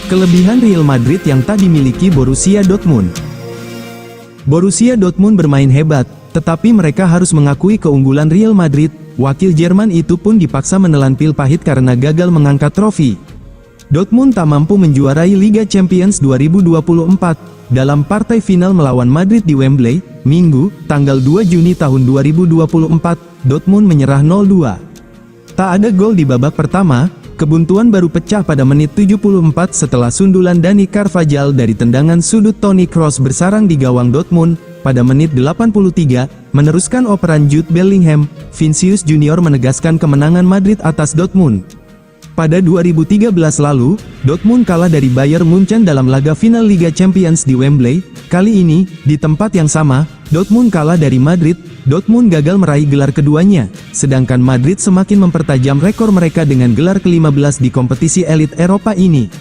Kelebihan Real Madrid yang tak dimiliki Borussia Dortmund. Borussia Dortmund bermain hebat, tetapi mereka harus mengakui keunggulan Real Madrid. Wakil Jerman itu pun dipaksa menelan pil pahit karena gagal mengangkat trofi. Dortmund tak mampu menjuarai Liga Champions 2024. Dalam partai final melawan Madrid di Wembley, Minggu, tanggal 2 Juni tahun 2024, Dortmund menyerah 0-2. Tak ada gol di babak pertama. Kebuntuan baru pecah pada menit 74 setelah sundulan Dani Carvajal dari tendangan sudut Toni Kroos bersarang di gawang Dortmund. Pada menit 83, meneruskan operan Jude Bellingham, Vinicius Junior menegaskan kemenangan Madrid atas Dortmund. Pada 2013 lalu, Dortmund kalah dari Bayern Munchen dalam laga final Liga Champions di Wembley. Kali ini, di tempat yang sama, Dortmund kalah dari Madrid. Dortmund gagal meraih gelar keduanya, sedangkan Madrid semakin mempertajam rekor mereka dengan gelar ke-15 di kompetisi elit Eropa ini.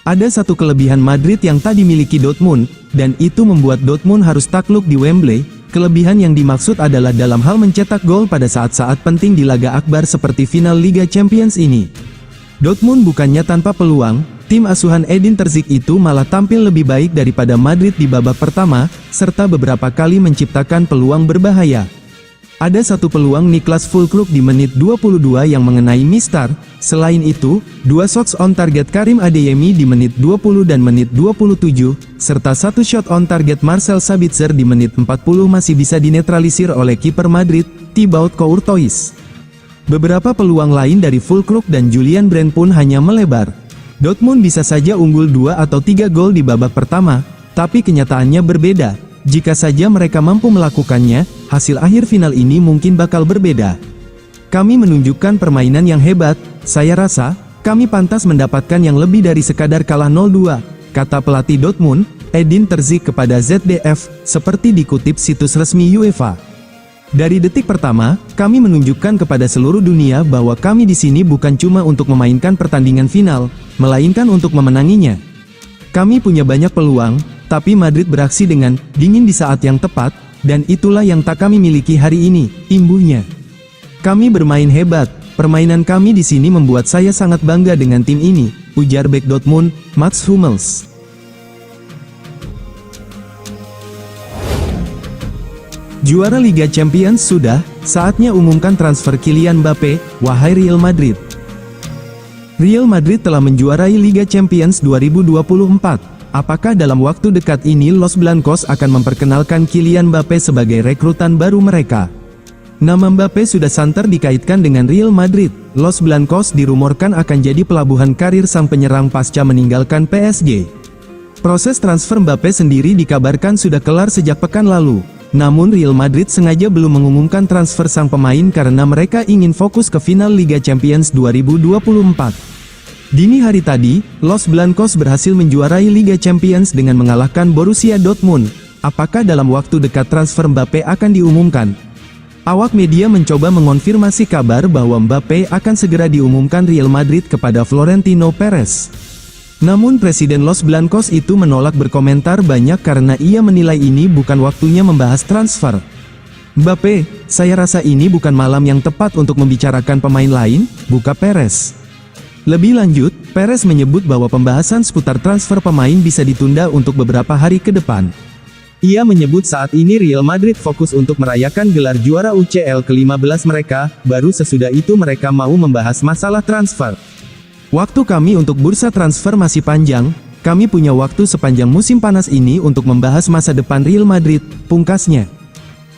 Ada satu kelebihan Madrid yang tak dimiliki Dortmund, dan itu membuat Dortmund harus takluk di Wembley. Kelebihan yang dimaksud adalah dalam hal mencetak gol pada saat-saat penting di laga akbar seperti final Liga Champions ini. Dortmund bukannya tanpa peluang, tim asuhan Edin Terzic itu malah tampil lebih baik daripada Madrid di babak pertama, serta beberapa kali menciptakan peluang berbahaya. Ada satu peluang Niklas Füllkrug di menit 22 yang mengenai Mistar. Selain itu, dua shots on target Karim Adeyemi di menit 20 dan menit 27, serta satu shot on target Marcel Sabitzer di menit 40 masih bisa dinetralisir oleh kiper Madrid, Thibaut Courtois. Beberapa peluang lain dari Füllkrug dan Julian Brandt pun hanya melebar. Dortmund bisa saja unggul 2 atau 3 gol di babak pertama, tapi kenyataannya berbeda. Jika saja mereka mampu melakukannya, hasil akhir final ini mungkin bakal berbeda. Kami menunjukkan permainan yang hebat, saya rasa, kami pantas mendapatkan yang lebih dari sekadar kalah 0-2, kata pelatih Dortmund, Edin Terzic kepada ZDF, seperti dikutip situs resmi UEFA. Dari detik pertama, kami menunjukkan kepada seluruh dunia bahwa kami di sini bukan cuma untuk memainkan pertandingan final, melainkan untuk memenanginya. Kami punya banyak peluang, tapi Madrid beraksi dengan dingin di saat yang tepat, dan itulah yang tak kami miliki hari ini, imbuhnya. Kami bermain hebat, permainan kami di sini membuat saya sangat bangga dengan tim ini, ujar bek Dortmund, Mats Hummels. Juara Liga Champions sudah, saatnya umumkan transfer Kylian Mbappe, wahai Real Madrid. Real Madrid telah menjuarai Liga Champions 2024. Apakah dalam waktu dekat ini Los Blancos akan memperkenalkan Kylian Mbappe sebagai rekrutan baru mereka? Nama Mbappe sudah santer dikaitkan dengan Real Madrid. Los Blancos dirumorkan akan jadi pelabuhan karir sang penyerang pasca meninggalkan PSG. Proses transfer Mbappe sendiri dikabarkan sudah kelar sejak pekan lalu. Namun Real Madrid sengaja belum mengumumkan transfer sang pemain karena mereka ingin fokus ke final Liga Champions 2024. Dini hari tadi, Los Blancos berhasil menjuarai Liga Champions dengan mengalahkan Borussia Dortmund. Apakah dalam waktu dekat transfer Mbappe akan diumumkan? Awak media mencoba mengonfirmasi kabar bahwa Mbappe akan segera diumumkan Real Madrid kepada Florentino Perez. Namun Presiden Los Blancos itu menolak berkomentar banyak karena ia menilai ini bukan waktunya membahas transfer. Mbappe, saya rasa ini bukan malam yang tepat untuk membicarakan pemain lain, buka Perez. Lebih lanjut, Perez menyebut bahwa pembahasan seputar transfer pemain bisa ditunda untuk beberapa hari ke depan. Ia menyebut saat ini Real Madrid fokus untuk merayakan gelar juara UCL ke-15 mereka, baru sesudah itu mereka mau membahas masalah transfer. Waktu kami untuk bursa transfer masih panjang, kami punya waktu sepanjang musim panas ini untuk membahas masa depan Real Madrid, pungkasnya.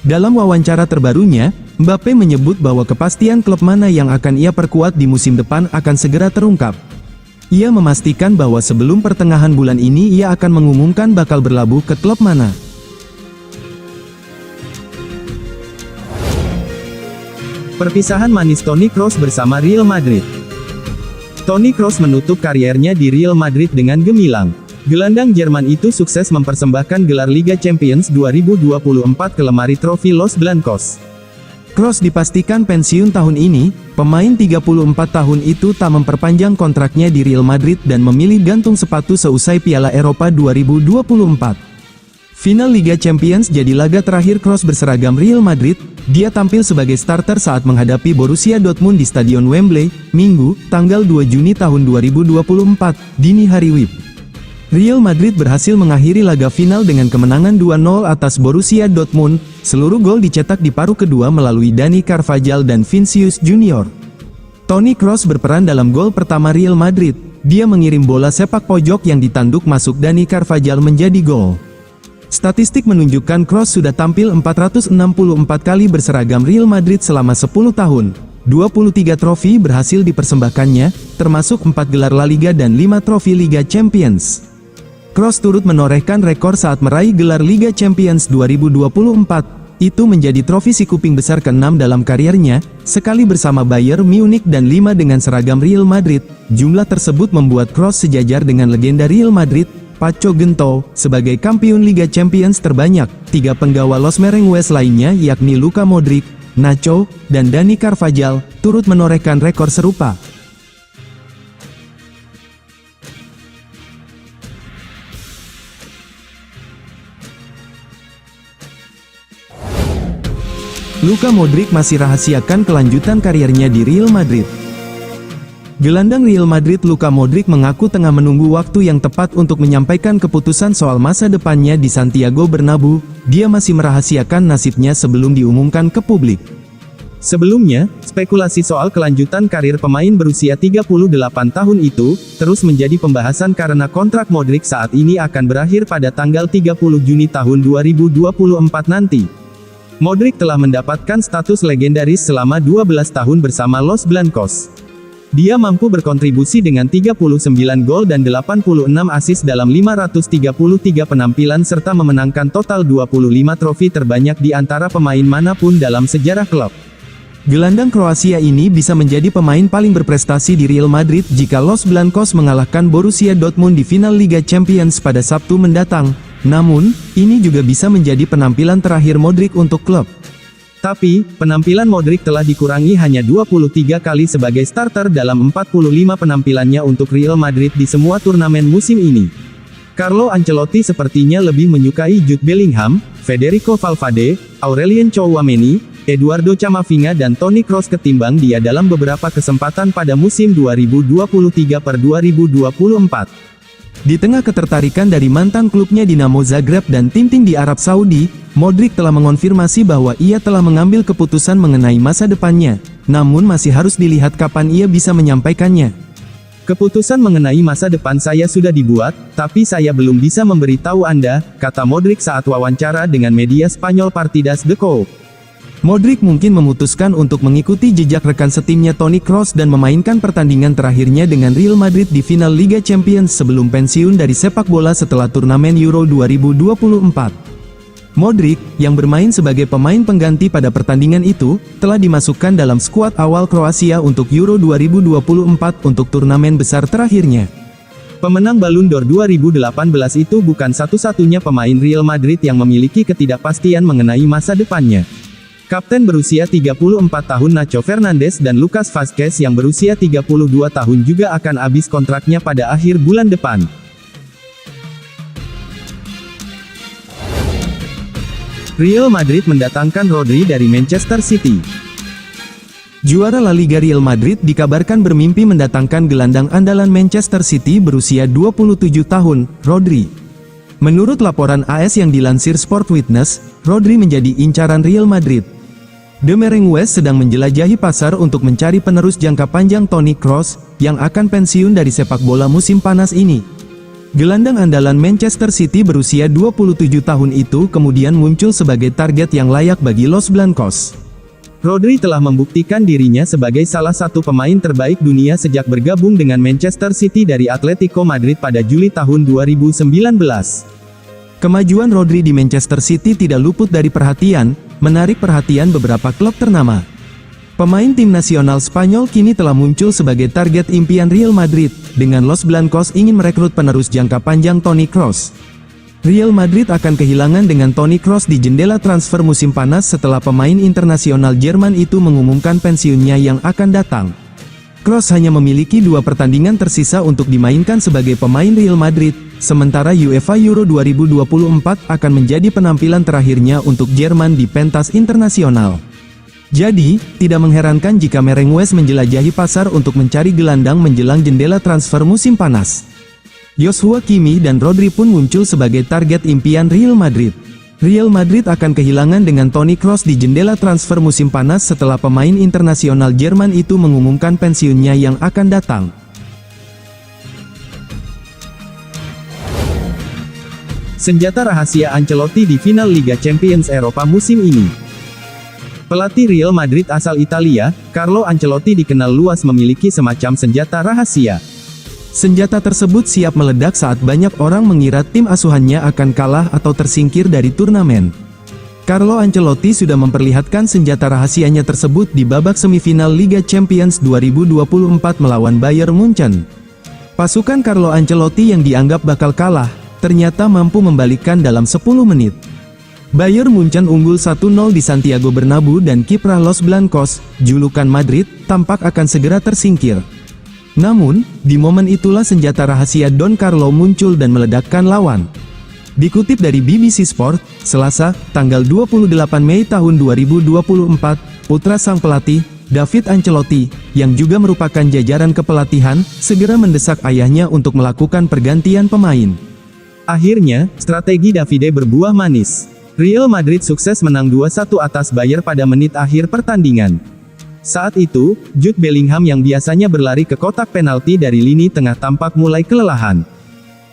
Dalam wawancara terbarunya, Mbappe menyebut bahwa kepastian klub mana yang akan ia perkuat di musim depan akan segera terungkap. Ia memastikan bahwa sebelum pertengahan bulan ini ia akan mengumumkan bakal berlabuh ke klub mana. Perpisahan manis Toni Kroos bersama Real Madrid. Toni Kroos menutup kariernya di Real Madrid dengan gemilang. Gelandang Jerman itu sukses mempersembahkan gelar Liga Champions 2024 ke lemari trofi Los Blancos. Kroos dipastikan pensiun tahun ini. Pemain 34 tahun itu tak memperpanjang kontraknya di Real Madrid dan memilih gantung sepatu seusai Piala Eropa 2024. Final Liga Champions jadi laga terakhir Kroos berseragam Real Madrid. Dia tampil sebagai starter saat menghadapi Borussia Dortmund di Stadion Wembley, Minggu, tanggal 2 Juni tahun 2024, dini hari WIB. Real Madrid berhasil mengakhiri laga final dengan kemenangan 2-0 atas Borussia Dortmund. Seluruh gol dicetak di paruh kedua melalui Dani Carvajal dan Vinicius Junior. Toni Kroos berperan dalam gol pertama Real Madrid. Dia mengirim bola sepak pojok yang ditanduk masuk Dani Carvajal menjadi gol. Statistik menunjukkan Kroos sudah tampil 464 kali berseragam Real Madrid selama 10 tahun. 23 trofi berhasil dipersembahkannya, termasuk 4 gelar La Liga dan 5 trofi Liga Champions. Kroos turut menorehkan rekor saat meraih gelar Liga Champions 2024. Itu menjadi trofi si kuping besar ke-6 dalam kariernya, sekali bersama Bayern Munich dan 5 dengan seragam Real Madrid. Jumlah tersebut membuat Kroos sejajar dengan legenda Real Madrid, Paco Gento, sebagai kampiun Liga Champions terbanyak. 3 penggawa Los Merengues lainnya yakni Luka Modric, Nacho, dan Dani Carvajal, turut menorehkan rekor serupa. Luka Modric masih rahasiakan kelanjutan kariernya di Real Madrid. Gelandang Real Madrid Luka Modric mengaku tengah menunggu waktu yang tepat untuk menyampaikan keputusan soal masa depannya di Santiago Bernabeu. Dia masih merahasiakan nasibnya sebelum diumumkan ke publik. Sebelumnya, spekulasi soal kelanjutan karir pemain berusia 38 tahun itu terus menjadi pembahasan karena kontrak Modric saat ini akan berakhir pada tanggal 30 Juni tahun 2024 nanti. Modric telah mendapatkan status legendaris selama 12 tahun bersama Los Blancos. Dia mampu berkontribusi dengan 39 gol dan 86 assist dalam 533 penampilan serta memenangkan total 25 trofi terbanyak di antara pemain manapun dalam sejarah klub. Gelandang Kroasia ini bisa menjadi pemain paling berprestasi di Real Madrid jika Los Blancos mengalahkan Borussia Dortmund di final Liga Champions pada Sabtu mendatang. Namun, ini juga bisa menjadi penampilan terakhir Modric untuk klub. Tapi, penampilan Modric telah dikurangi hanya 23 kali sebagai starter dalam 45 penampilannya untuk Real Madrid di semua turnamen musim ini. Carlo Ancelotti sepertinya lebih menyukai Jude Bellingham, Federico Valverde, Aurelien Tchouaméni, Eduardo Camavinga dan Toni Kroos ketimbang dia dalam beberapa kesempatan pada musim 2023-2024. Di tengah ketertarikan dari mantan klubnya Dinamo Zagreb dan tim-tim di Arab Saudi, Modric telah mengonfirmasi bahwa ia telah mengambil keputusan mengenai masa depannya, namun masih harus dilihat kapan ia bisa menyampaikannya. Keputusan mengenai masa depan saya sudah dibuat, tapi saya belum bisa memberitahu Anda, kata Modric saat wawancara dengan media Spanyol Partidas de Cope. Modric mungkin memutuskan untuk mengikuti jejak rekan setimnya Toni Kroos dan memainkan pertandingan terakhirnya dengan Real Madrid di final Liga Champions sebelum pensiun dari sepak bola setelah turnamen Euro 2024. Modric, yang bermain sebagai pemain pengganti pada pertandingan itu, telah dimasukkan dalam skuad awal Kroasia untuk Euro 2024 untuk turnamen besar terakhirnya. Pemenang Ballon d'Or 2018 itu bukan satu-satunya pemain Real Madrid yang memiliki ketidakpastian mengenai masa depannya. Kapten berusia 34 tahun Nacho Fernandes dan Lucas Vazquez yang berusia 32 tahun juga akan habis kontraknya pada akhir bulan depan. Real Madrid mendatangkan Rodri dari Manchester City. Juara La Liga Real Madrid dikabarkan bermimpi mendatangkan gelandang andalan Manchester City berusia 27 tahun, Rodri. Menurut laporan AS yang dilansir Sport Witness, Rodri menjadi incaran Real Madrid. The Merengues sedang menjelajahi pasar untuk mencari penerus jangka panjang Toni Kroos, yang akan pensiun dari sepak bola musim panas ini. Gelandang andalan Manchester City berusia 27 tahun itu kemudian muncul sebagai target yang layak bagi Los Blancos. Rodri telah membuktikan dirinya sebagai salah satu pemain terbaik dunia sejak bergabung dengan Manchester City dari Atletico Madrid pada Juli tahun 2019. Kemajuan Rodri di Manchester City tidak luput dari perhatian, menarik perhatian beberapa klub ternama. Pemain tim nasional Spanyol kini telah muncul sebagai target impian Real Madrid, dengan Los Blancos ingin merekrut penerus jangka panjang Toni Kroos. Real Madrid akan kehilangan dengan Toni Kroos di jendela transfer musim panas setelah pemain internasional Jerman itu mengumumkan pensiunnya yang akan datang. Kroos hanya memiliki 2 pertandingan tersisa untuk dimainkan sebagai pemain Real Madrid, sementara UEFA Euro 2024 akan menjadi penampilan terakhirnya untuk Jerman di pentas internasional. Jadi, tidak mengherankan jika Merengues menjelajahi pasar untuk mencari gelandang menjelang jendela transfer musim panas. Joshua Kimmich dan Rodri pun muncul sebagai target impian Real Madrid. Real Madrid akan kehilangan dengan Toni Kroos di jendela transfer musim panas setelah pemain internasional Jerman itu mengumumkan pensiunnya yang akan datang. Senjata rahasia Ancelotti di final Liga Champions Eropa musim ini. Pelatih Real Madrid asal Italia, Carlo Ancelotti dikenal luas memiliki semacam senjata rahasia. Senjata tersebut siap meledak saat banyak orang mengira tim asuhannya akan kalah atau tersingkir dari turnamen. Carlo Ancelotti sudah memperlihatkan senjata rahasianya tersebut di babak semifinal Liga Champions 2024 melawan Bayern Munchen. Pasukan Carlo Ancelotti yang dianggap bakal kalah, ternyata mampu membalikkan dalam 10 menit. Bayern Munchen unggul 1-0 di Santiago Bernabeu dan kiprah Los Blancos, julukan Madrid, tampak akan segera tersingkir. Namun, di momen itulah senjata rahasia Don Carlo muncul dan meledakkan lawan. Dikutip dari BBC Sport, Selasa, tanggal 28 Mei tahun 2024, putra sang pelatih, David Ancelotti, yang juga merupakan jajaran kepelatihan, segera mendesak ayahnya untuk melakukan pergantian pemain. Akhirnya, strategi Davide berbuah manis. Real Madrid sukses menang 2-1 atas Bayern pada menit akhir pertandingan. Saat itu, Jude Bellingham yang biasanya berlari ke kotak penalti dari lini tengah tampak mulai kelelahan.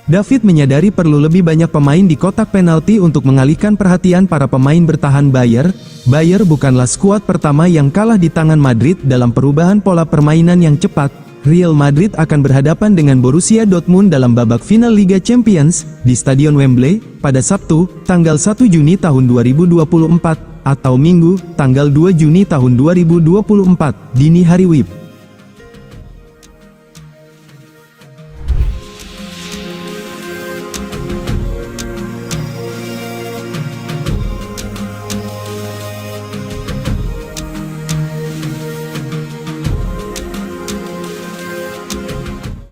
David menyadari perlu lebih banyak pemain di kotak penalti untuk mengalihkan perhatian para pemain bertahan Bayern. Bayern bukanlah skuad pertama yang kalah di tangan Madrid dalam perubahan pola permainan yang cepat. Real Madrid akan berhadapan dengan Borussia Dortmund dalam babak final Liga Champions, di Stadion Wembley, pada Sabtu, tanggal 1 Juni tahun 2024, atau Minggu, tanggal 2 Juni tahun 2024, dini hari WIB.